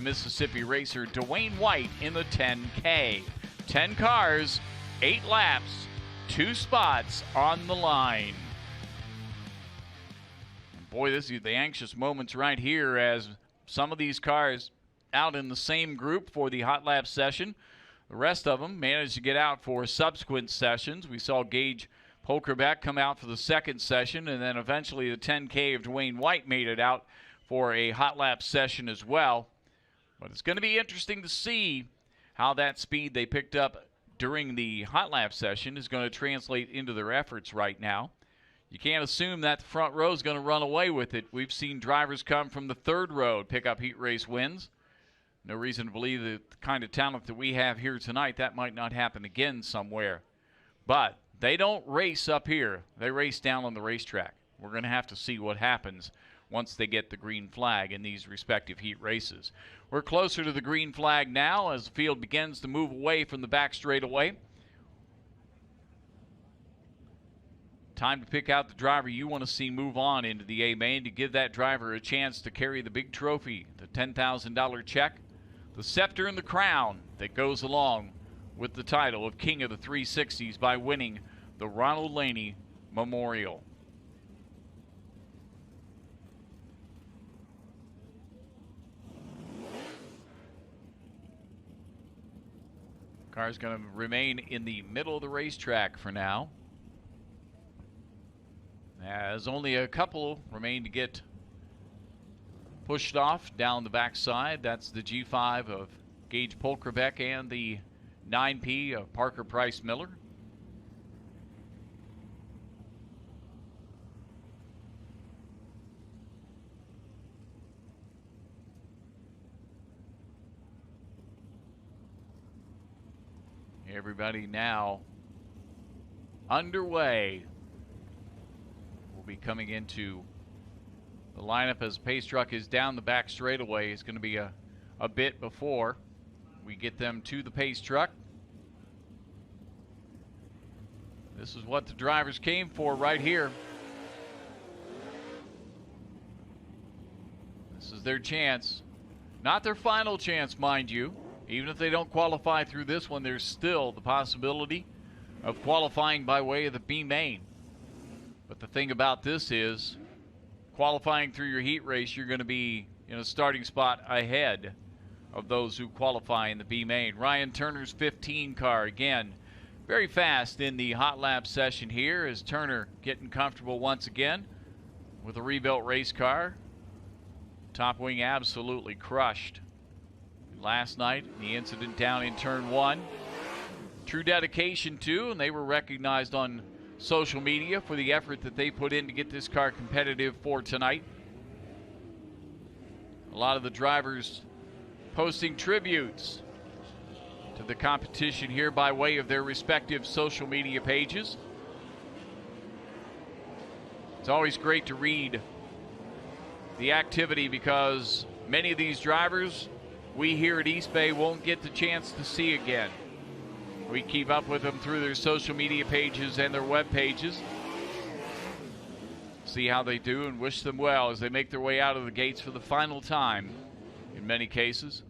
Mississippi racer Dwayne White in the 10K. 10 cars, 8 laps, 2 spots on the line. And boy, this is the anxious moments right here as some of these cars out in the same group for the hot lap session. The rest of them managed to get out for subsequent sessions. We saw Gage Polkerbeck come out for the second session, and then eventually the 10K of Dwayne White made it out for a hot lap session as well. But it's going to be interesting to see how that speed they picked up during the hot lap session is going to translate into their efforts right now. You can't assume that the front row is going to run away with it. We've seen drivers come from the third row pick up heat race wins. No reason to believe that the kind of talent that we have here tonight, that might not happen again somewhere. But they don't race up here. They race down on the racetrack. We're going to have to see what happens once they get the green flag in these respective heat races. We're closer to the green flag now as the field begins to move away from the back straightaway. Time to pick out the driver you want to see move on into the A-Main to give that driver a chance to carry the big trophy, the $10,000 check, the scepter and the crown that goes along with the title of King of the 360s by winning the Ronald Laney Memorial. Car's going to remain in the middle of the racetrack for now, as only a couple remain to get pushed off down the backside. That's the G5 of Gage Polkerbeck and the 9P of Parker Price Miller. Everybody now underway. Will be coming into the lineup as the pace truck is down the back straightaway. It's going to be a bit before we get them to the pace truck. This is what the drivers came for right here. This is their chance. Not their final chance, mind you. Even if they don't qualify through this one, there's still the possibility of qualifying by way of the B-Main. But the thing about this is, qualifying through your heat race, you're going to be in a starting spot ahead of those who qualify in the B-Main. Ryan Turner's 15 car, again, very fast in the hot lap session here as Turner getting comfortable once again with a rebuilt race car. Top wing absolutely crushed last night, the incident down in turn 1. True dedication too, and they were recognized on social media for the effort that they put in to get this car competitive for tonight. A lot of the drivers posting tributes to the competition here by way of their respective social media pages. It's always great to read the activity because many of these drivers we here at East Bay won't get the chance to see again. We keep up with them through their social media pages and their web pages. See how they do and wish them well as they make their way out of the gates for the final time in many cases.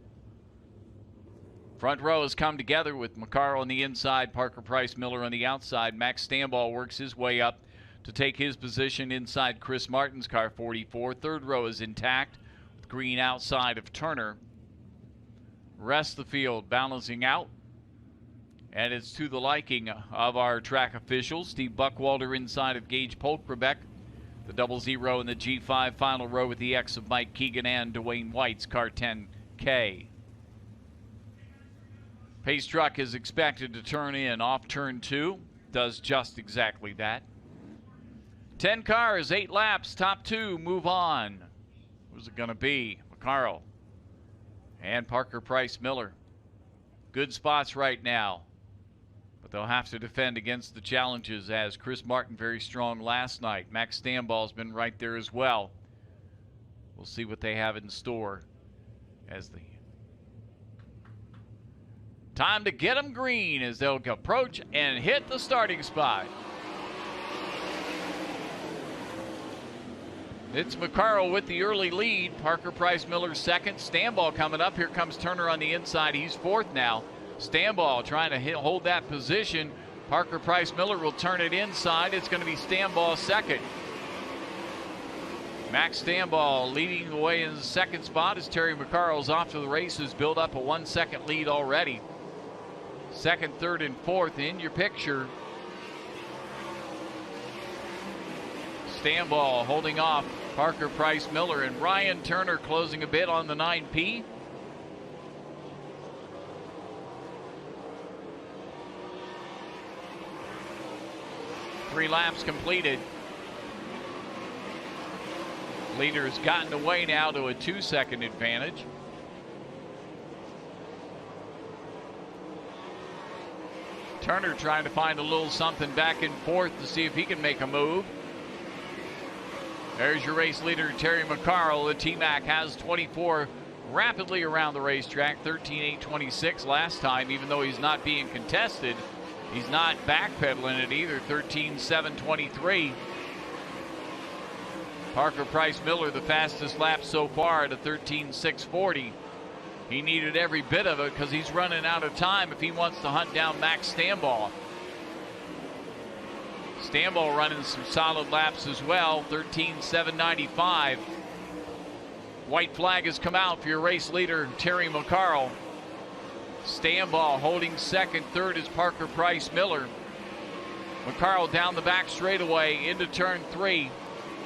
Front row has come together with McCarl on the inside, Parker Price Miller on the outside. Max Stamball works his way up to take his position inside Chris Martin's car 44. Third row is intact with Green outside of Turner. Rest of the field balancing out, and it's to the liking of our track officials. Steve Buckwalter inside of Gage Polkerbeck, the 00 in the G5 final row with the X of Mike Keegan and Dwayne White's car 10K. Pace truck is expected to turn in off turn 2, does just exactly that. 10 cars, 8 laps, top 2 move on. Who's it going to be? McCarl and Parker Price Miller. Good spots right now, but they'll have to defend against the challenges as Chris Martin very strong last night. Max Stamball's been right there as well. We'll see what they have in store as the time to get them green as they'll approach and hit the starting spot. It's McCarl with the early lead. Parker Price Miller second. Stanball coming up. Here comes Turner on the inside. He's fourth now. Stanball trying to hold that position. Parker Price Miller will turn it inside. It's going to be Stanball second. Max Stanball leading the way in the second spot as Terry McCarl's off to the races. Built up a 1 second lead already. Second, third, and fourth in your picture. Stanball holding off Parker Price Miller, and Ryan Turner closing a bit on the 9P. Three laps completed. Leader's gotten away now to a 2 second advantage. Turner trying to find a little something back and forth to see if he can make a move. There's your race leader, Terry McCarl. The T-Mac has 24 rapidly around the racetrack, 13.826 last time, even though he's not being contested. He's not backpedaling it either, 13.723. Parker Price Miller, the fastest lap so far at a 13.640. He needed every bit of it because he's running out of time if he wants to hunt down Max Stanball. Stanball running some solid laps as well, 13.795. White flag has come out for your race leader, Terry McCarl. Stanball holding second, third is Parker Price Miller. McCarl down the back straightaway into turn 3.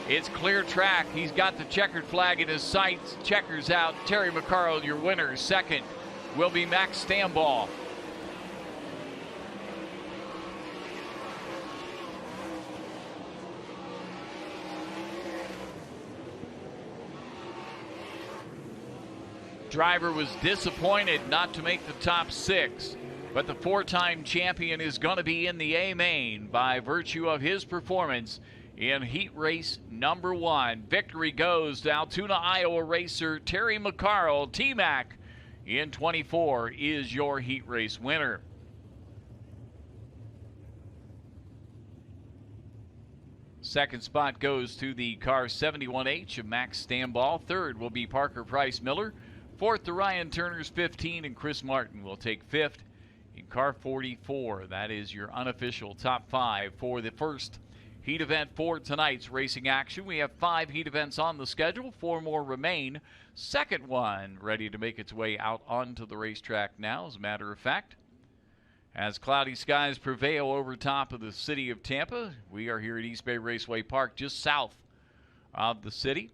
It's clear track. He's got the checkered flag in his sights. Checkers out. Terry McCarl, your winner. Second will be Max Stanball. Driver was disappointed not to make the top 6, but the 4-time champion is going to be in the A main by virtue of his performance in heat race number 1. Victory goes to Altoona, Iowa racer Terry McCarl. T-Mac in 24 is your heat race winner. Second spot goes to the car 71H of Max Stanball. Third will be Parker Price Miller. Fourth to Ryan Turner's 15, and Chris Martin will take fifth in car 44. That is your unofficial top 5 for the first heat event for tonight's racing action. We have 5 heat events on the schedule. 4 more remain. Second one ready to make its way out onto the racetrack now, as a matter of fact. As cloudy skies prevail over top of the city of Tampa, we are here at East Bay Raceway Park, just south of the city,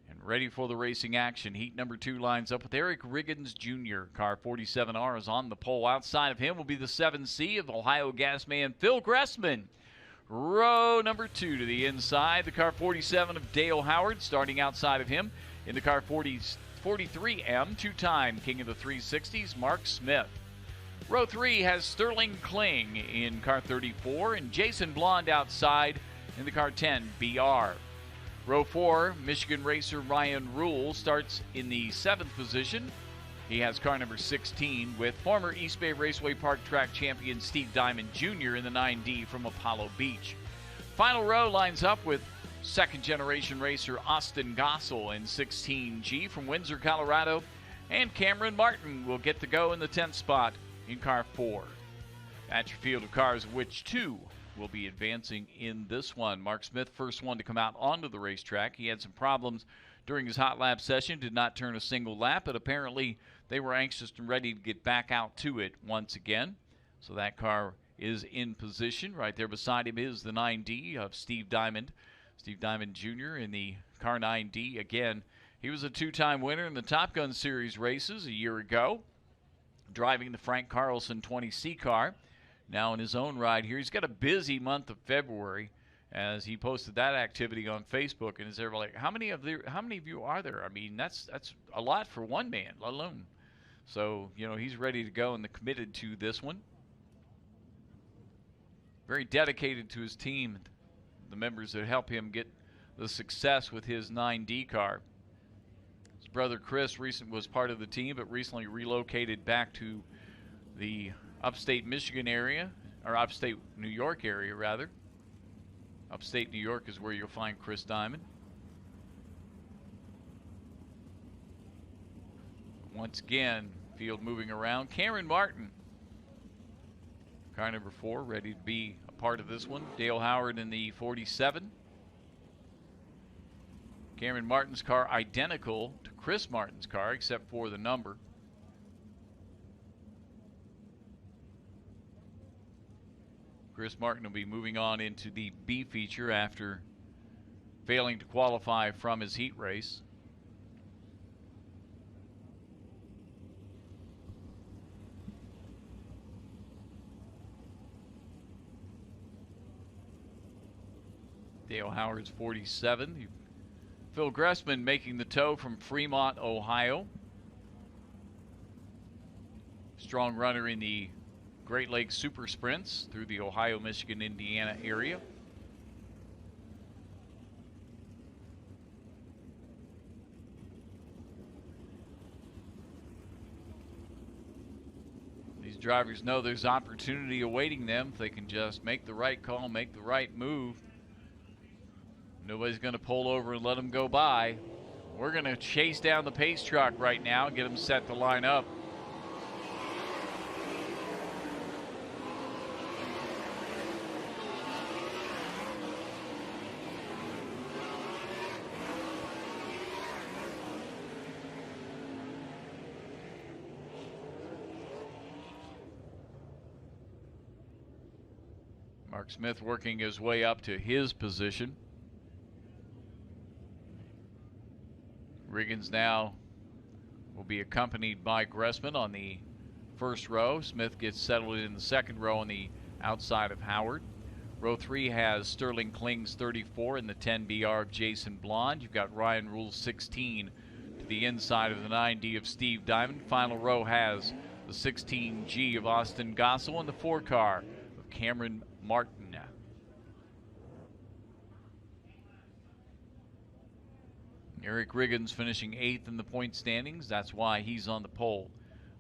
and ready for the racing action. Heat number 2 lines up with Eric Riggins Jr. Car 47R is on the pole. Outside of him will be the 7C of Ohio gas man Phil Gressman. Row number 2 to the inside, the car 47 of Dale Howard. Starting outside of him in the car 43M, 2-time king of the 360's, Mark Smith. Row 3 has Sterling Kling in car 34 and Jason Blonde outside in the car 10 BR. Row 4, Michigan racer Ryan Rule starts in the 7th position. He has car number 16 with former East Bay Raceway Park track champion Steve Diamond Jr. in the 9D from Apollo Beach. Final row lines up with second-generation racer Austin Gossel in 16G from Windsor, Colorado, and Cameron Martin will get to go in the 10th spot in car 4. That's your field of cars, of which 2 will be advancing in this one. Mark Smith, first one to come out onto the racetrack. He had some problems during his hot lap session, did not turn a single lap, but apparently they were anxious and ready to get back out to it once again. So that car is in position. Right there beside him is the 9D of Steve Diamond. Steve Diamond Jr. in the car 9D. Again, he was a 2-time winner in the Top Gun Series races a year ago, driving the Frank Carlson 20C car. Now in his own ride here, he's got a busy month of February, as he posted that activity on Facebook, and is there like, how many of you are there? I mean, that's a lot for one man, let alone. So, you know, he's ready to go and committed to this one. Very dedicated to his team, the members that help him get the success with his 9D car. His brother Chris was part of the team, but recently relocated back to the upstate Michigan area, or upstate New York area rather. Upstate New York is where you'll find Chris Diamond. Once again, field moving around. Cameron Martin, car number 4, ready to be a part of this one. Dale Howard in the 47. Cameron Martin's car identical to Chris Martin's car except for the number. Chris Martin will be moving on into the B feature after failing to qualify from his heat race. Dale Howard's 47. Phil Gressman making the tow from Fremont, Ohio. Strong runner in the Great Lakes Super Sprints through the Ohio, Michigan, Indiana area. These drivers know there's opportunity awaiting them if they can just make the right call, make the right move. Nobody's going to pull over and let them go by. We're going to chase down the pace truck right now and get them set to line up. Mark Smith working his way up to his position. Riggins now will be accompanied by Gressman on the first row. Smith gets settled in the second row on the outside of Howard. Row 3 has Sterling Kling's 34 and the 10BR of Jason Blond. You've got Ryan Rule's 16 to the inside of the 9D of Steve Diamond. Final row has the 16G of Austin Gossel and the 4 car of Cameron Martin. Eric Riggins finishing 8th in the point standings. That's why he's on the pole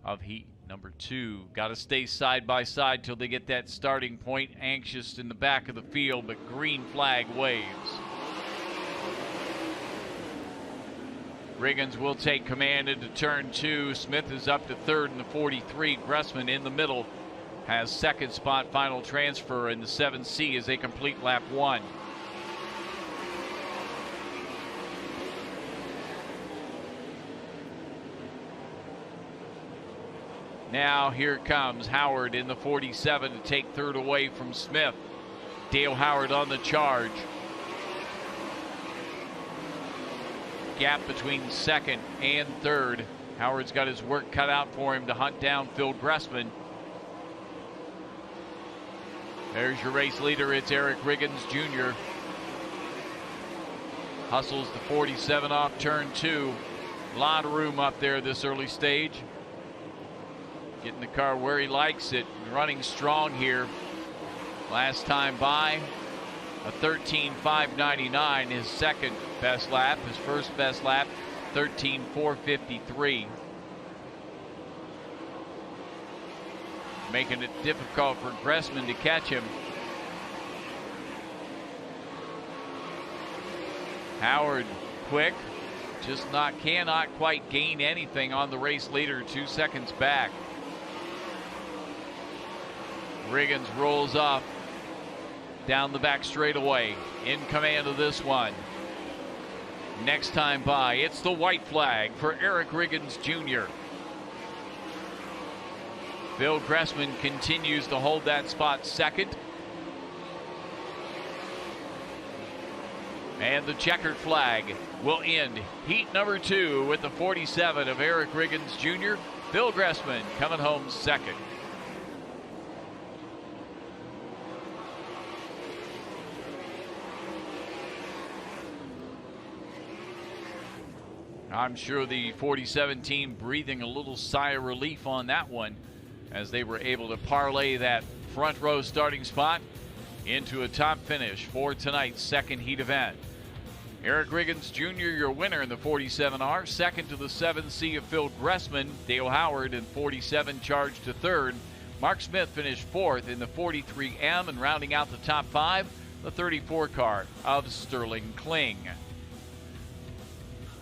of heat number 2. Got to stay side by side till they get that starting point. Anxious in the back of the field, but green flag waves. Riggins will take command into turn 2. Smith is up to 3rd in the 43. Gressman in the middle has 2nd spot. Final transfer in the 7C as they complete lap 1. Now here comes Howard in the 47 to take 3rd away from Smith. Dale Howard on the charge. Gap between 2nd and 3rd. Howard's got his work cut out for him to hunt down Phil Gressman. There's your race leader. It's Eric Riggins Jr. Hustles the 47 off turn 2. A lot of room up there this early stage. Getting the car where he likes it, running strong here. Last time by, a 13.599, his 2nd best lap. His 1st best lap, 13.453. Making it difficult for Gressman to catch him. Howard quick, just cannot quite gain anything on the race leader, 2 seconds back. Riggins rolls off down the back straightaway, in command of this one. Next time by, it's the white flag for Eric Riggins Jr. Phil Gressman continues to hold that spot 2nd. And the checkered flag will end heat number 2 with the 47 of Eric Riggins Jr. Phil Gressman coming home 2nd. I'm sure the 47 team breathing a little sigh of relief on that one as they were able to parlay that front row starting spot into a top finish for tonight's 2nd heat event. Eric Riggins Jr., your winner in the 47R. 2nd to the 7C of Phil Gressman. Dale Howard in 47 charged to 3rd. Mark Smith finished 4th in the 43M, and rounding out the top 5, the 34 car of Sterling Kling.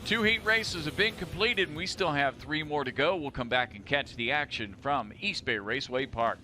2 heat races have been completed, and we still have 3 more to go. We'll come back and catch the action from East Bay Raceway Park.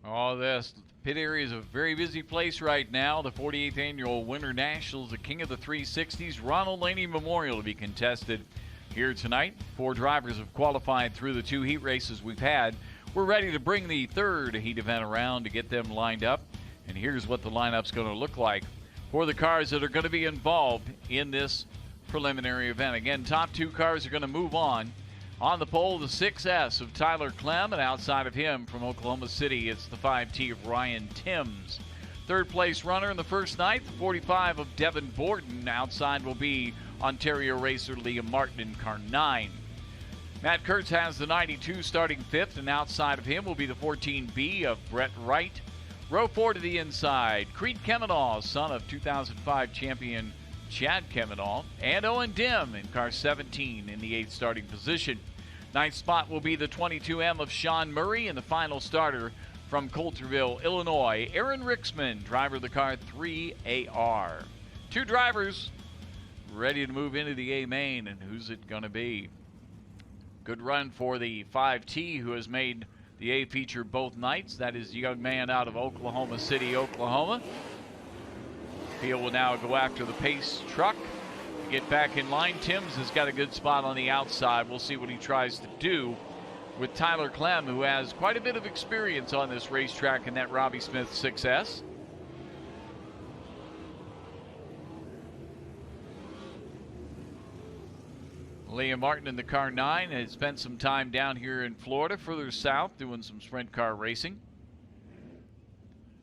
Oh, this pit area is a very busy place right now. The 48th Annual Winter Nationals, the King of the 360's, Ronald Laney Memorial to be contested here tonight. 4 drivers have qualified through the 2 heat races we've had. We're ready to bring the 3rd heat event around to get them lined up. And here's what the lineup's going to look like for the cars that are going to be involved in this preliminary event. Again, top 2 cars are going to move on. On the pole, the 6S of Tyler Clem, and outside of him from Oklahoma City, it's the 5T of Ryan Timms. 3rd place runner in the first night, the 45 of Devin Borden. Outside will be Ontario racer Liam Martin in car 9. Matt Kurtz has the 92 starting 5th, and outside of him will be the 14B of Brett Wright. Row 4 to the inside, Creed Kemenall, son of 2005 champion Chad Kemenall, and Owen Dim in car 17 in the 8th starting position. 9th spot will be the 22M of Sean Murray, and the final starter from Coulterville, Illinois, Aaron Rixman, driver of the car 3AR. 2 drivers ready to move into the A main, and who's it going to be? Good run for the 5T, who has made the A feature both nights. That is the young man out of Oklahoma City, Oklahoma. Field will now go after the pace truck to get back in line. Timms has got a good spot on the outside. We'll see what he tries to do with Tyler Clem, who has quite a bit of experience on this racetrack in that Robbie Smith 6S. Liam Martin in the car 9 has spent some time down here in Florida, further south, doing some sprint car racing.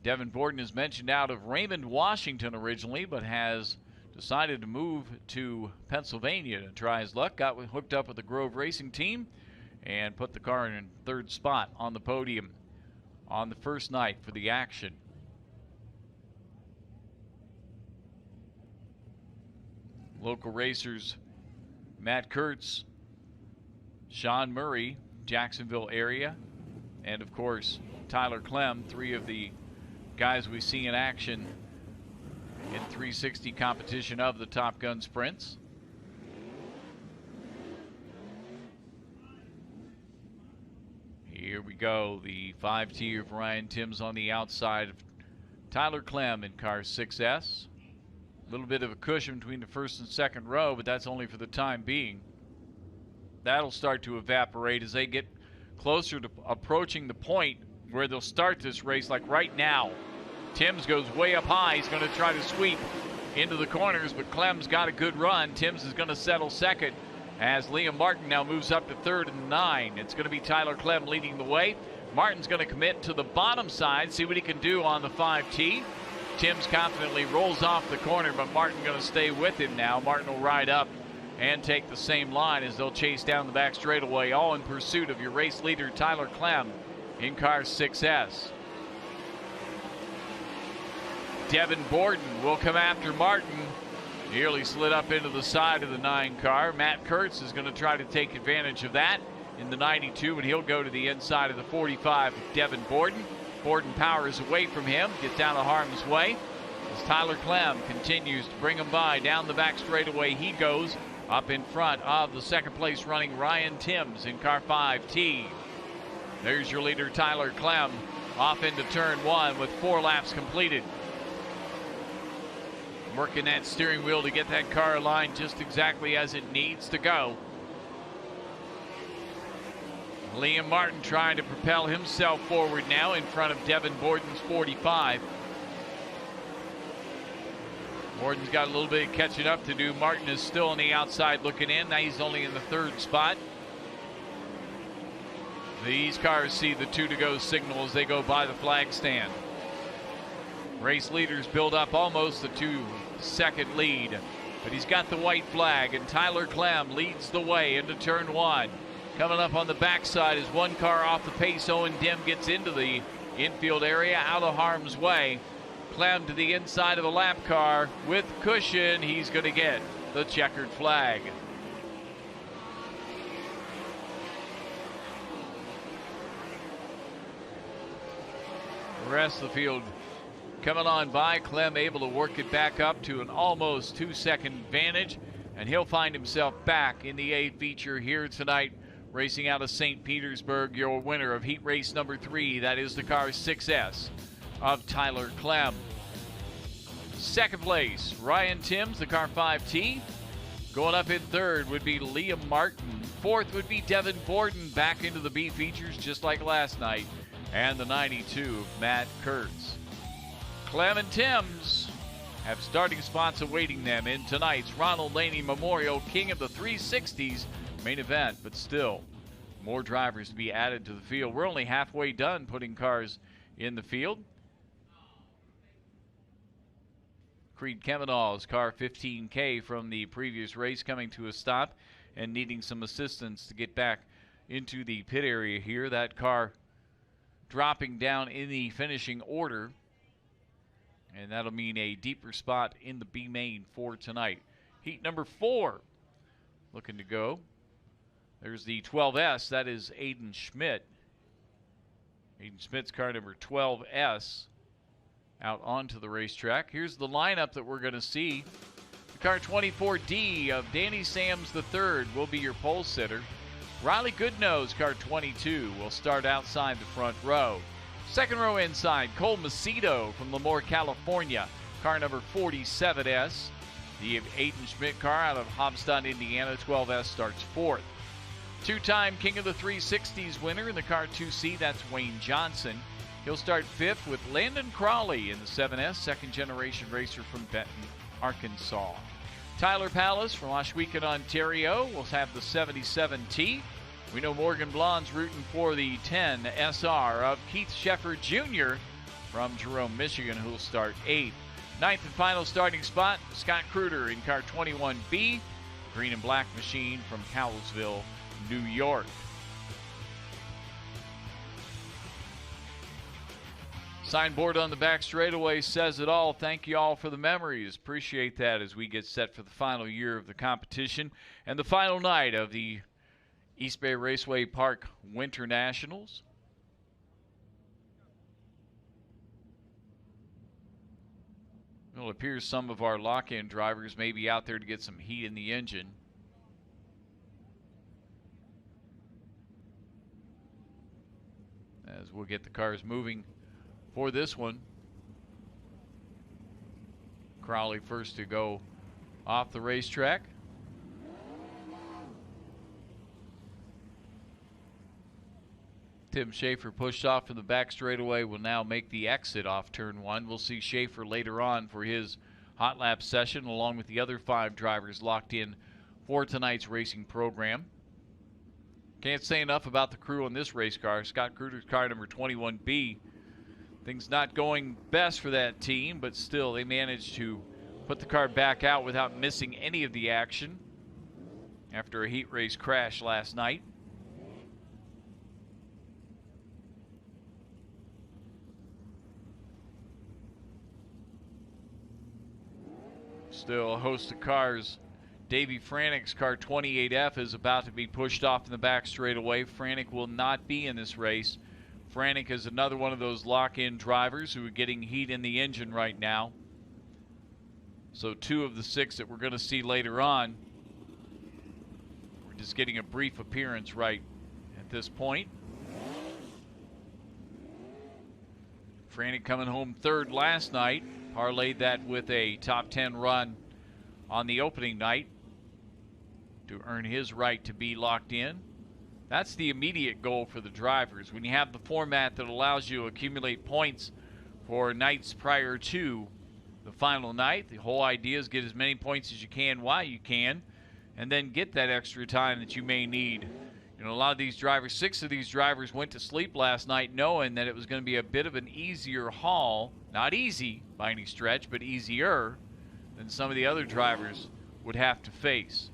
Devin Borden is mentioned out of Raymond, Washington originally, but has decided to move to Pennsylvania to try his luck. Got hooked up with the Grove Racing team and put the car in 3rd spot on the podium on the first night for the action. Local racers Matt Kurtz, Sean Murray, Jacksonville area, and of course Tyler Clem, 3 of the guys we see in action in 360 competition of the Top Gun Sprints. Here we go, the 5T of Ryan Timms on the outside of Tyler Clem in car 6S. A little bit of a cushion between the 1st and 2nd row, but that's only for the time being. That'll start to evaporate as they get closer to approaching the point where they'll start this race, like right now. Timms goes way up high. He's going to try to sweep into the corners, but Clem's got a good run. Timms is going to settle 2nd as Liam Martin now moves up to 3rd and 9. It's going to be Tyler Clem leading the way. Martin's going to commit to the bottom side, see what he can do on the 5T. Timms confidently rolls off the corner, but Martin going to stay with him now. Martin will ride up and take the same line as they'll chase down the back straightaway, all in pursuit of your race leader, Tyler Clem, in car 6S. Devin Borden will come after Martin. Nearly slid up into the side of the 9 car. Matt Kurtz is going to try to take advantage of that in the 92, and he'll go to the inside of the 45 with Devin Borden. Borden powers away from him, gets out of harm's way as Tyler Clem continues to bring him by. Down the back straightaway he goes, up in front of the second place running Ryan Timms in car 5T. There's your leader, Tyler Clem, off into turn 1 with 4 laps completed. Working that steering wheel to get that car aligned just exactly as it needs to go. Liam Martin trying to propel himself forward now in front of Devin Borden's 45. Borden's got a little bit of catching up to do. Martin is still on the outside looking in. Now he's only in the 3rd spot. These cars see the 2 to go signal as they go by the flag stand. Race leaders build up almost a 2-second lead, but he's got the white flag, and Tyler Clem leads the way into turn 1. Coming up on the backside is 1 car off the pace. Owen Dim gets into the infield area out of harm's way. Clem to the inside of the lap car with cushion. He's going to get the checkered flag. The rest of the field coming on by. Clem able to work it back up to an almost 2-second advantage, and he'll find himself back in the A feature here tonight, racing out of St. Petersburg. Your winner of heat race number 3, that is the car 6S of Tyler Clem. Second place, Ryan Timms, the car 5T. Going up in 3rd would be Liam Martin. 4th would be Devin Borden, back into the B features just like last night. And the 92 of Matt Kurtz. Clem and Timms have starting spots awaiting them in tonight's Ronald Laney Memorial King of the 360's main event, but still more drivers to be added to the field. We're only halfway done putting cars in the field. Creed Kemenaw's car 15K from the previous race coming to a stop and needing some assistance to get back into the pit area here. That car dropping down in the finishing order, and that'll mean a deeper spot in the B main for tonight. Heat number 4 looking to go. There's the 12S. That is Aiden Schmidt. Aiden Schmidt's car number 12S out onto the racetrack. Here's the lineup that we're going to see. The car 24D of Danny Sams III will be your pole sitter. Riley Goodnose, car 22, will start outside the front row. Second row inside, Cole Macedo from Lemoore, California, car number 47S. The Aiden Schmidt car out of Hobstadt, Indiana, 12S, starts 4th. Two-time King of the 360's winner in the car 2C, that's Wayne Johnson. He'll start 5th with Landon Crawley in the 7S, second-generation racer from Benton, Arkansas. Tyler Pallas from Ohsweken, Ontario, will have the 77T. We know Morgan Blonde's rooting for the 10 SR of Keith Sheffer Jr. from Jerome, Michigan, who'll start 8th. 9th and final starting spot, Scott Kruder in car 21B, green and black machine from Cowlsville, New York. Signboard on the back straightaway says it all. Thank you all for the memories. Appreciate that as we get set for the final year of the competition and the final night of the East Bay Raceway Park Winter Nationals. Well, it appears some of our lock-in drivers may be out there to get some heat in the engine. As we'll get the cars moving for this one. Crowley first to go off the racetrack. Tim Schaefer pushed off from the back straightaway, will now make the exit off turn 1. We'll see Schaefer later on for his hot lap session, along with the other 5 drivers locked in for tonight's racing program. Can't say enough about the crew on this race car. Scott Kruger's car number 21B. Things not going best for that team, but still they managed to put the car back out without missing any of the action after a heat race crash last night. Still a host of cars. Davey Franic's car 28F is about to be pushed off in the back straightaway. Franic will not be in this race. Franic is another one of those lock-in drivers who are getting heat in the engine right now. So 2 of the 6 that we're going to see later on, we're just getting a brief appearance right at this point. Franic coming home 3rd last night. Parlayed that with a top 10 run on the opening night to earn his right to be locked in. That's the immediate goal for the drivers. When you have the format that allows you to accumulate points for nights prior to the final night, the whole idea is get as many points as you can while you can, and then get that extra time that you may need. You know, a lot of these drivers, 6 of these drivers went to sleep last night knowing that it was going to be a bit of an easier haul. Not easy by any stretch, but easier than some of the other drivers would have to face.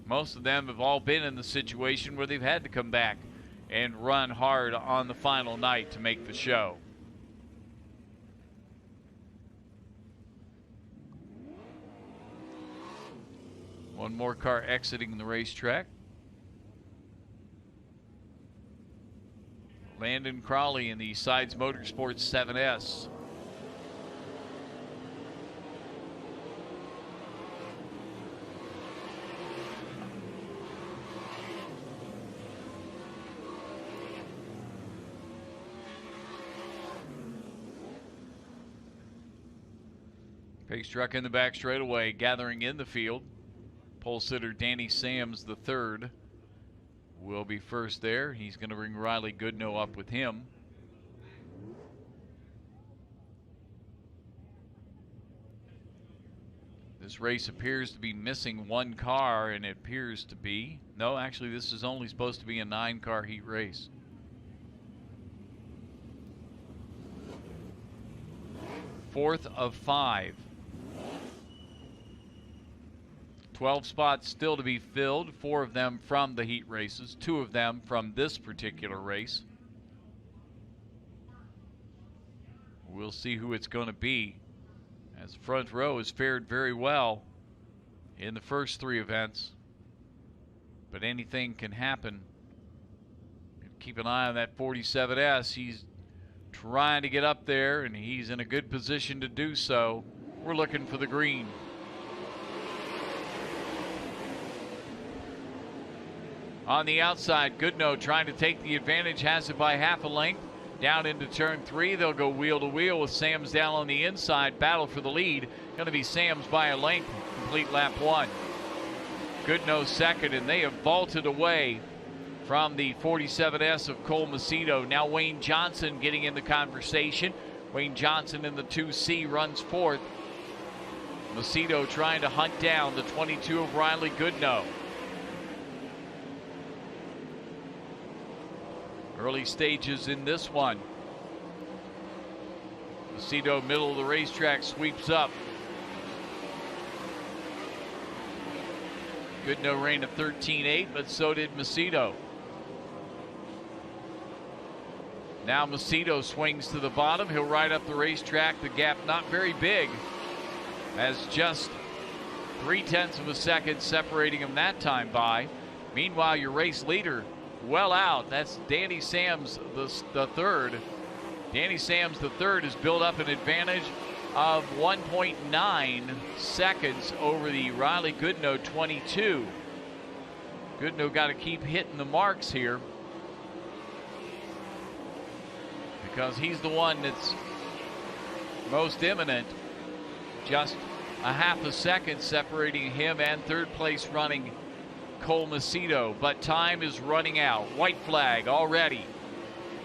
Most of them have all been in the situation where they've had to come back and run hard on the final night to make the show. One more car exiting the racetrack. Landon Crawley in the Sides Motorsports 7S. Pace truck in the back straightaway, gathering in the field. Pole sitter Danny Sams III will be first there. He's going to bring Riley Goodnow up with him. This race appears to be missing 1 car, and it appears to be, no, actually this is only supposed to be a 9-car heat race. Fourth of 5. 12 spots still to be filled, 4 of them from the heat races, 2 of them from this particular race. We'll see who it's going to be, as the front row has fared very well in the first 3 events, but anything can happen. Keep an eye on that 47S. He's trying to get up there, and he's in a good position to do so. We're looking for the green. On the outside, Goodnow trying to take the advantage, has it by half a length. Down into turn 3, they'll go wheel to wheel with Sams down on the inside. Battle for the lead. Going to be Sams by a length, complete lap 1. Goodnow second, and they have vaulted away from the 47S of Cole Macedo. Now Wayne Johnson getting in the conversation. Wayne Johnson in the 2C runs 4th. Macedo trying to hunt down the 22 of Riley Goodnow. Early stages in this one. Macedo, middle of the racetrack, sweeps up. Goodnow ran a 13.8, but so did Macedo. Now Macedo swings to the bottom. He'll ride up the racetrack. The gap not very big, as just 0.3 of a second separating him that time by. Meanwhile, your race leader well out. That's Danny Sams the third. Danny Sams the third has built up an advantage of 1.9 seconds over the Riley Goodnow 22. Goodnow got to keep hitting the marks here, because he's the one that's most imminent. Just a half a second separating him and third place running Cole Macedo, but time is running out. White flag already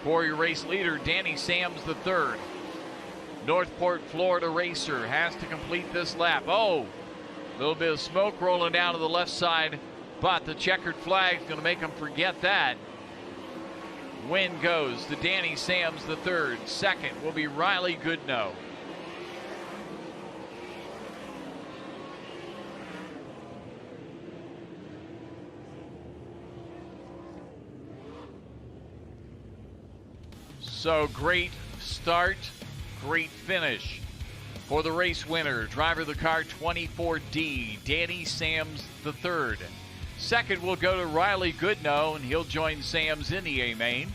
for your race leader, Danny Sams III. Northport, Florida racer has to complete this lap. Oh, a little bit of smoke rolling down to the left side but the checkered flag is going to make them forget that. Win goes to Danny Sams III. Second will be Riley Goodnow. So great start, great finish for the race winner, driver of the car 24D, Danny Sams III. Second will go to Riley Goodnow, and he'll join Sams in the A main.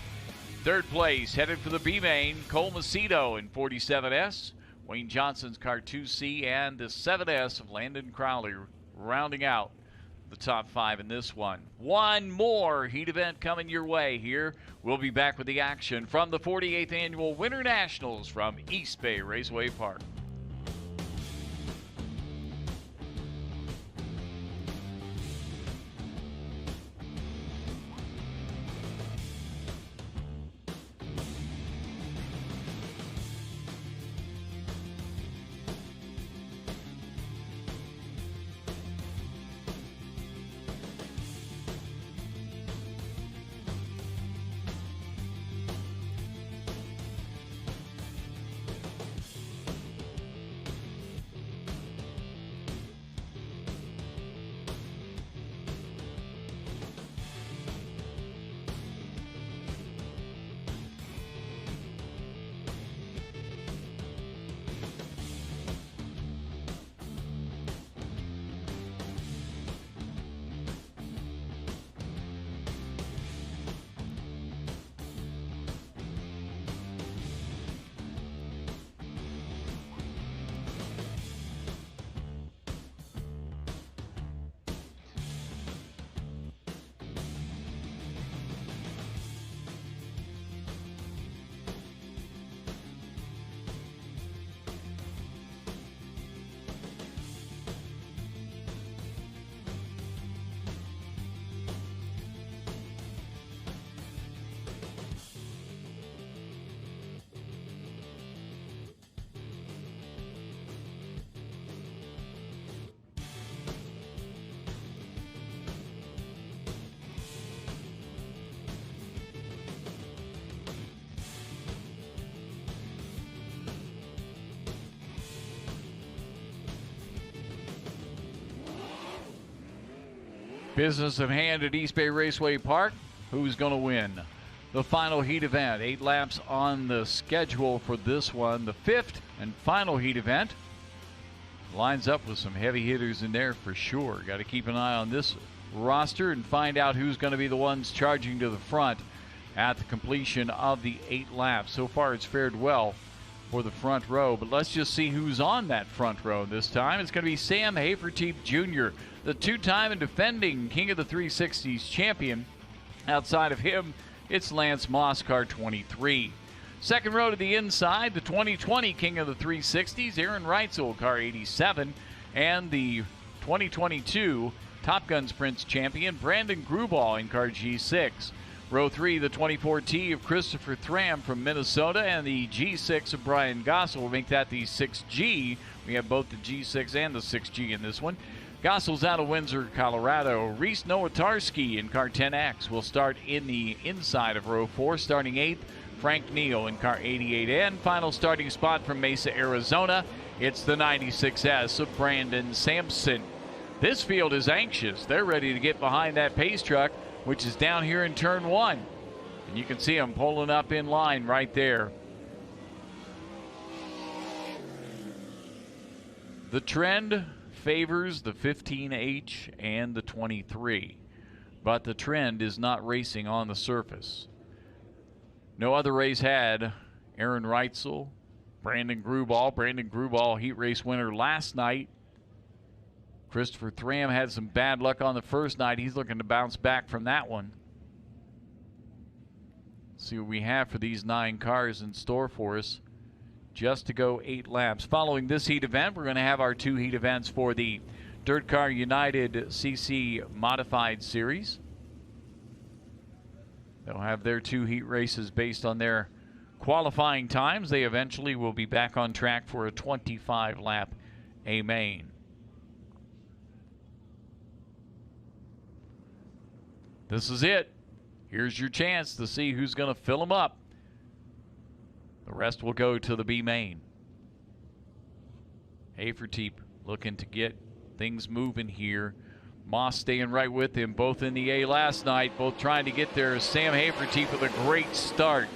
Third place, headed for the B main, Cole Macedo in 47S, Wayne Johnson's car 2C, and the 7S of Landon Crowley rounding out the top 5 in this one. One more heat event coming your way here. We'll be back with the action from the 48th Annual Winter Nationals from East Bay Raceway Park. Business of hand at East Bay Raceway Park. Who's going to win the final heat event? 8 laps on the schedule for this one. The 5th and final heat event lines up with some heavy hitters in there for sure. Got to keep an eye on this roster and find out who's going to be the ones charging to the front at the completion of the 8 laps. So far it's fared well for the front row, but let's just see who's on that front row this time. It's going to be Sam Haferteep Jr., the 2-time and defending King of the 360's champion. Outside of him, it's Lance Moss, car 23. Second row to the inside, the 2020 King of the 360's, Aaron Reitzel, car 87, and the 2022 Top Gun Sprints champion, Brandon Grubauer, in car G6. Row 3, the 24T of Christopher Thram from Minnesota, and the G6 of Brian Gossel will make that the 6G. We have both the G6 and the 6G in this one. Gossel's out of Windsor, Colorado. Reese Nowatarski in car 10X will start in the inside of row 4, starting 8th. Frank Neal in car 88, and final starting spot from Mesa, Arizona. It's the 96S of Brandon Sampson. This field is anxious. They're ready to get behind that pace truck, which is down here in turn 1. And you can see them pulling up in line right there. The trend favors the 15H and the 23, but the trend is not racing on the surface. No other race had Aaron Reitzel, Brandon Grubauer, heat race winner last night. Christopher Thram had some bad luck on the first night. He's looking to bounce back from that one. See what we have for these 9 cars in store for us just to go 8 laps. Following this heat event, we're going to have our 2 heat events for the Dirt Car United CC Modified Series. They'll have their 2 heat races based on their qualifying times. They eventually will be back on track for a 25-lap A main. This is it. Here's your chance to see who's going to fill them up. The rest will go to the B main. Hafertepe looking to get things moving here. Moss staying right with him, both in the A last night, both trying to get there. Sam Hafertepe with a great start.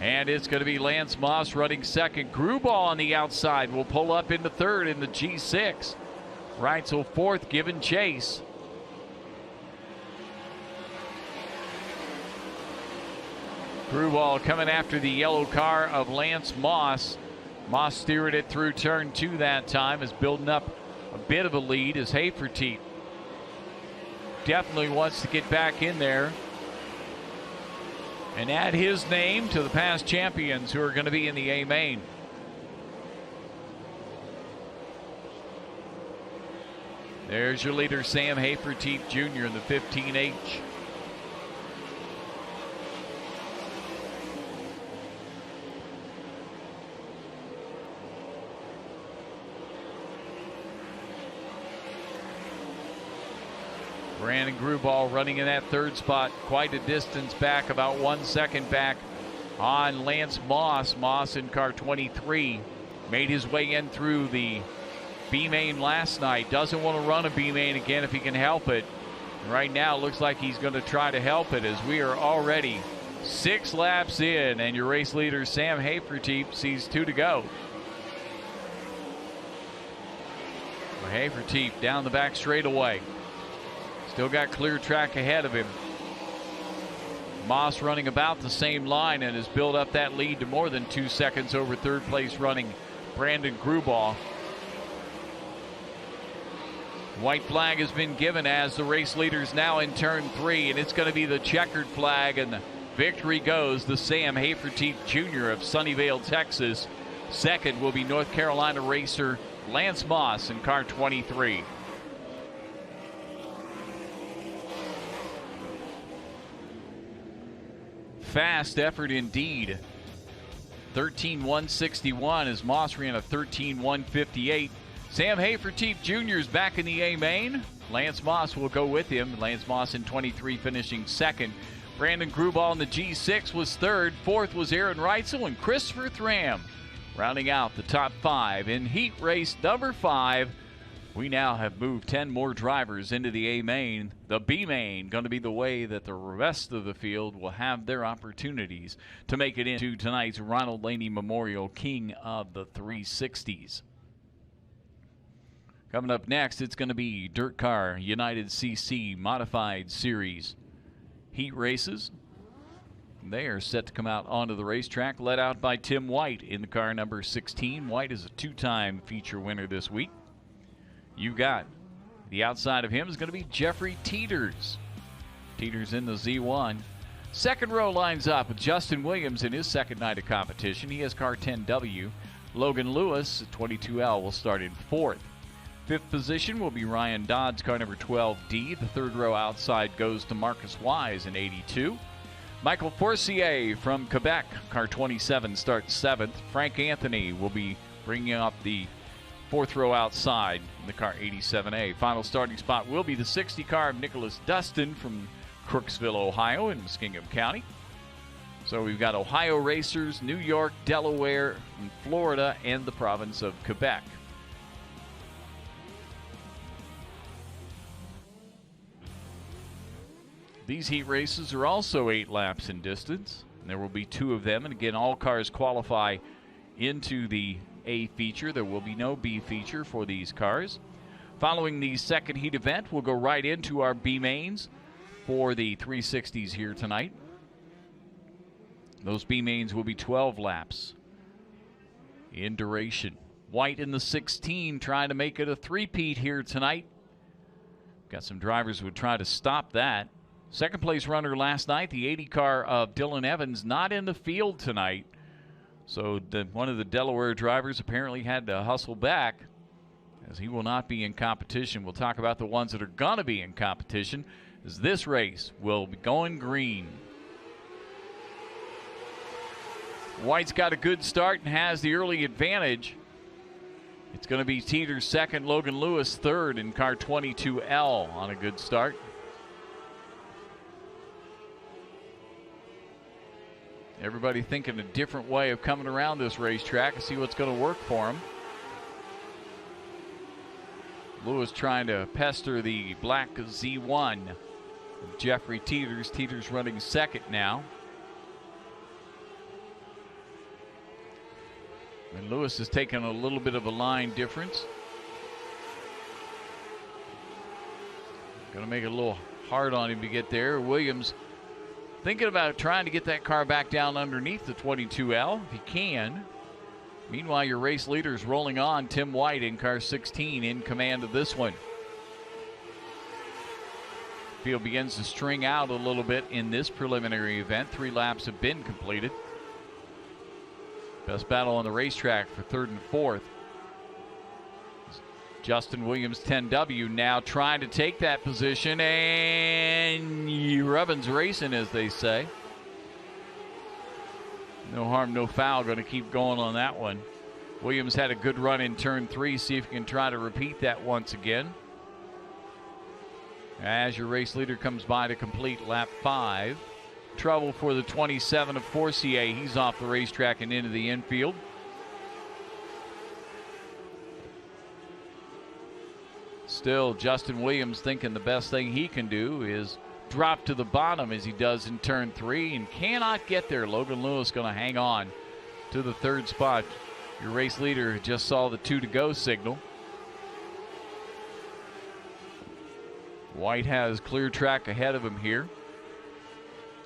And it's going to be Lance Moss running second. Grubal on the outside will pull up into third in the G6. Reitzel fourth, giving chase. Grubal coming after the yellow car of Lance Moss. Moss steered it through turn 2 that time, is building up a bit of a lead as Hafertepe definitely wants to get back in there and add his name to the past champions who are going to be in the A main. There's your leader, Sam Hafertepe Jr. in the 15H. Brandon Grubal running in that third spot, quite a distance back, about 1 second back on Lance Moss. Moss in car 23 made his way in through the B main last night. Doesn't want to run a B main again if he can help it. Right now it looks like he's going to try to help it, as we are already 6 laps in, and your race leader Sam Hafertepe sees 2 to go. Hafertepe down the back straightaway. Still got clear track ahead of him. Moss running about the same line and has built up that lead to more than 2 seconds over third place running Brandon Grubal. White flag has been given as the race leaders now in turn 3, and it's going to be the checkered flag, and the victory goes to Sam Hafertepe Jr. of Sunnyvale, Texas. Second will be North Carolina racer Lance Moss in car 23. Fast effort indeed. 13:161 as Moss ran a 13:158. Sam Hafertepe Jr. is back in the A main. Lance Moss will go with him. Lance Moss in 23 finishing second. Brandon Grubal in the G6 was third. Fourth was Aaron Reitzel and Christopher Thram rounding out the top 5 in heat race number 5. We now have moved 10 more drivers into the A main. The B main going to be the way that the rest of the field will have their opportunities to make it into tonight's Ronald Laney Memorial King of the 360s. Coming up next, it's going to be Dirt Car United CC Modified Series heat races. They are set to come out onto the racetrack, led out by Tim White in the car number 16. White is a 2-time feature winner this week. You got the outside of him is going to be Jeffrey Teeters. Teeters in the Z1. Second row lines up with Justin Williams in his second night of competition. He has car 10W. Logan Lewis, 22L, will start in 4th. 5th position will be Ryan Dodds, car number 12D. The third row outside goes to Marcus Wise in 82. Michael Forcier from Quebec, car 27, starts 7th. Frank Anthony will be bringing up the 4th row outside in the car 87A. Final starting spot will be the 60 car of Nicholas Dustin from Crooksville, Ohio in Muskingum County. So we've got Ohio racers, New York, Delaware, and Florida, and the province of Quebec. These heat races are also 8 laps in distance. And there will be 2 of them. And again, all cars qualify into the A feature. There will be no B feature for these cars. Following the second heat event, we'll go right into our B mains for the 360s here tonight. Those B mains will be 12 laps in duration. White in the 16 trying to make it a 3-peat here tonight. Got some drivers who would try to stop that. Second place runner last night, the 80 car of Dylan Evans, not in the field tonight. So one of the Delaware drivers apparently had to hustle back, as he will not be in competition. We'll talk about the ones that are going to be in competition, as this race will be going green. White's got a good start and has the early advantage. It's going to be Teeter second, Logan Lewis third in car 22L on a good start. Everybody thinking a different way of coming around this racetrack and see what's going to work for them. Lewis trying to pester the black Z1 of Jeffrey Teeters. Teeters running second now. And Lewis has taken a little bit of a line difference. Going to make it a little hard on him to get there. Williams thinking about trying to get that car back down underneath the 22L if he can. Meanwhile, your race leader's rolling on. Tim White in car 16 in command of this one. Field begins to string out a little bit in this preliminary event. 3 laps have been completed. Best battle on the racetrack for third and fourth. Justin Williams 10W now trying to take that position, and Rubbin's racing, as they say. No harm, no foul. Going to keep going on that one. Williams had a good run in turn 3. See if he can try to repeat that once again. As your race leader comes by to complete lap 5. Trouble for the 27 of Forcier. He's off the racetrack and into the infield. Still, Justin Williams thinking the best thing he can do is drop to the bottom as he does in turn 3 and cannot get there. Logan Lewis going to hang on to the third spot. Your race leader just saw the 2 to go signal. White has clear track ahead of him here.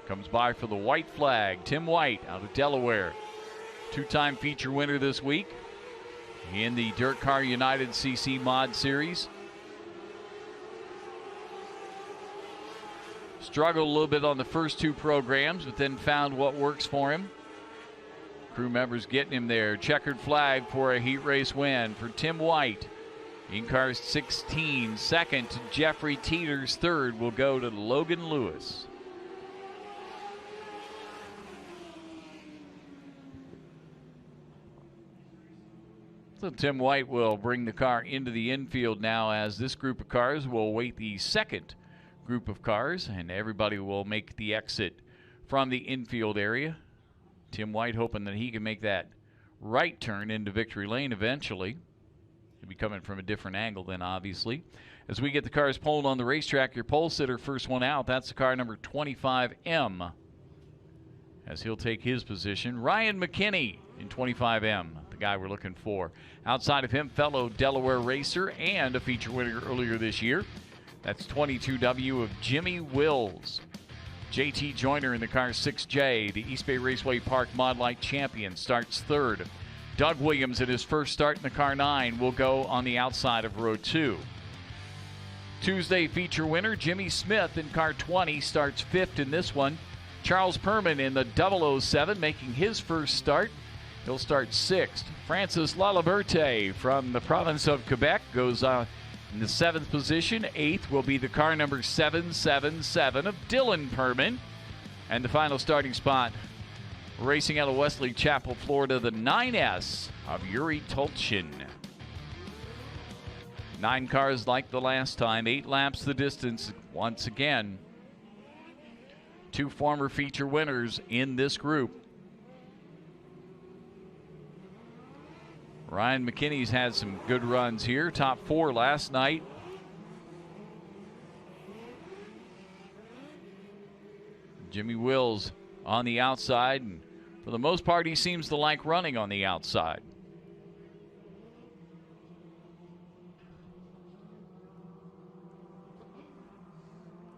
Comes by for the white flag. Tim White out of Delaware. 2-time feature winner this week in the Dirt Car United CC Mod Series. Struggled a little bit on the first 2 programs, but then found what works for him. Crew members getting him there. Checkered flag for a heat race win for Tim White. In car 16, second to Jeffrey Teeters. Third will go to Logan Lewis. So Tim White will bring the car into the infield now, as this group of cars will await the second group of cars, and everybody will make the exit from the infield area. Tim White hoping that he can make that right turn into victory lane eventually. He'll be coming from a different angle then, obviously. As we get the cars pulled on the racetrack, your pole sitter first one out, that's the car number 25M. As he'll take his position, Ryan McKinney in 25M, the guy we're looking for. Outside of him, fellow Delaware racer and a feature winner earlier this year. That's 22W of Jimmy Wills. JT Joyner in the car 6J, the East Bay Raceway Park Mod Light champion, starts third. Doug Williams in his first start in the car 9 will go on the outside of row 2. Tuesday feature winner Jimmy Smith in car 20 starts 5th in this one. Charles Perman in the 007 making his first start. He'll start 6th. Francis Laliberte from the province of Quebec goes in the 7th position. 8th will be the car number 777 of Dylan Perman. And the final starting spot, racing out of Wesley Chapel, Florida, the 9S of Yuri Tolchin. 9 cars like the last time, 8 laps the distance once again. 2 former feature winners in this group. Ryan McKinney's had some good runs here. Top 4 last night. Jimmy Wills on the outside, and for the most part, he seems to like running on the outside.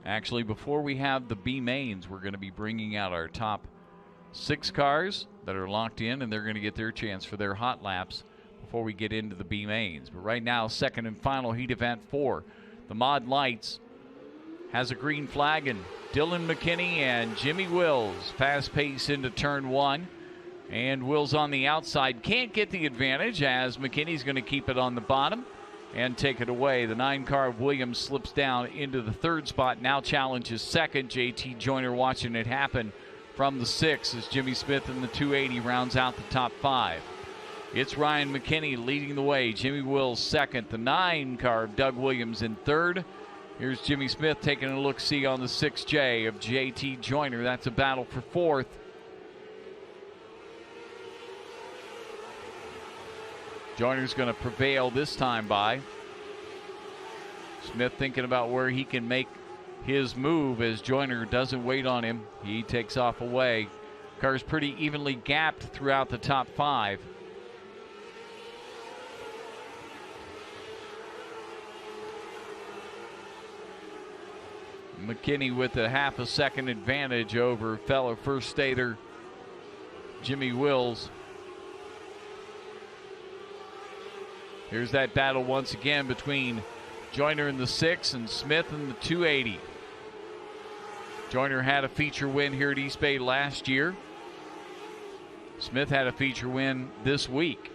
Actually, before we have the B mains, we're going to be bringing out our top 6 cars that are locked in, and they're going to get their chance for their hot laps before we get into the B mains. But right now, second and final heat event 4. The Mod Lights has a green flag, and Dylan McKinney and Jimmy Wills fast pace into turn 1. And Wills on the outside can't get the advantage, as McKinney's going to keep it on the bottom and take it away. The 9 car of Williams slips down into the 3rd spot, now challenges 2nd. JT Joyner watching it happen from the 6 as Jimmy Smith in the 280 rounds out the top 5. It's Ryan McKinney leading the way. Jimmy Wills 2nd. The 9 car of Doug Williams in 3rd. Here's Jimmy Smith taking a look-see on the 6J of JT Joyner. That's a battle for 4th. Joyner's going to prevail this time by. Smith thinking about where he can make his move as Joyner doesn't wait on him. He takes off away. Car's pretty evenly gapped throughout the top 5. McKinney with a half a second advantage over fellow first stater Jimmy Wills. Here's that battle once again between Joyner in the 6 and Smith in the 280. Joyner had a feature win here at East Bay last year. Smith had a feature win this week.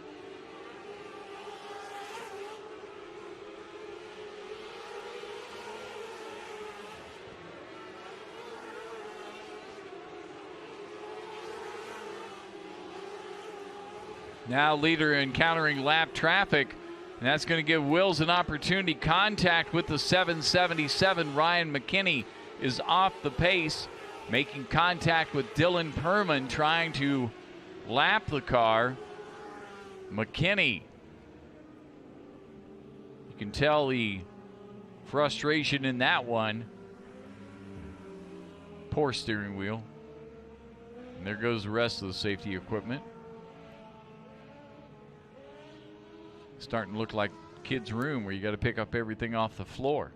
Now leader encountering lap traffic, and that's going to give Wills an opportunity. Contact with the 777. Ryan McKinney is off the pace, making contact with Dylan Perman, trying to lap the car. McKinney, you can tell the frustration in that one. Poor steering wheel. And there goes the rest of the safety equipment. Starting to look like kids' room where you got to pick up everything off the floor.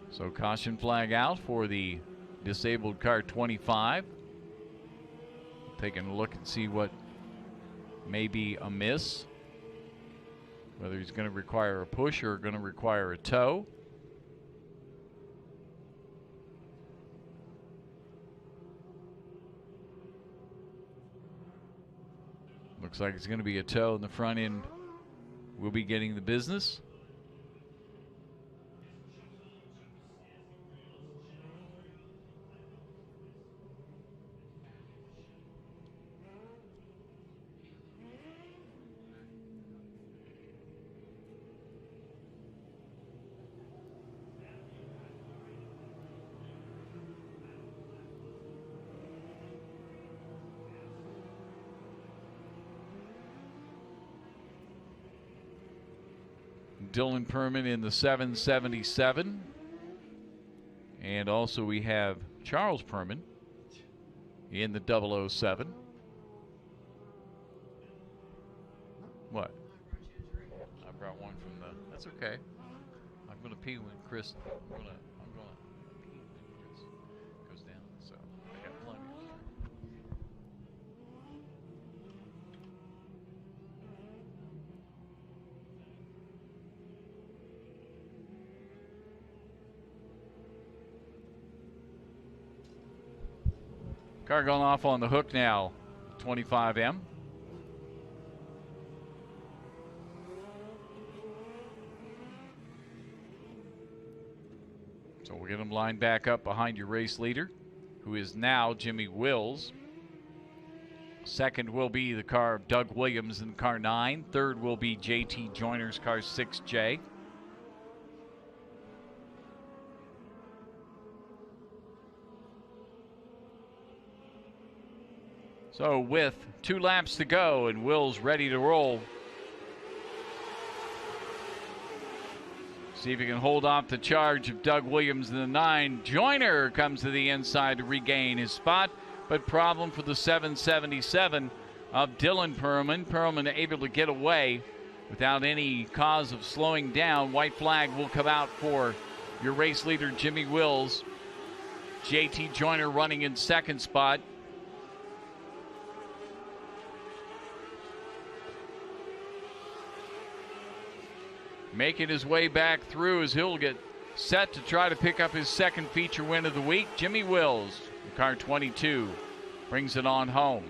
So caution flag out for the disabled car 25. Taking a look and see what may be amiss. Whether he's going to require a push or going to require a tow. Looks like it's going to be a tow in the front end. We'll be getting the business. Dylan Perman in the 777. And also we have Charles Perman in the 007. What? I brought one from the, that's okay. I'm going to pee when Chris, I'm going to pee when Chris goes down. So I got plenty of time. Car going off on the hook now, 25M. So we'll get them lined back up behind your race leader, who is now Jimmy Wills. Second will be the car of Doug Williams in car 9. Third will be JT Joyner's car 6J. So with 2 laps to go and Wills ready to roll. See if he can hold off the charge of Doug Williams in the 9. Joyner comes to the inside to regain his spot, but problem for the 777 of Dylan Perman. Perman able to get away without any cause of slowing down. White flag will come out for your race leader, Jimmy Wills. JT Joyner running in second spot. Making his way back through as he'll get set to try to pick up his second feature win of the week. Jimmy Wills, car 22, brings it on home.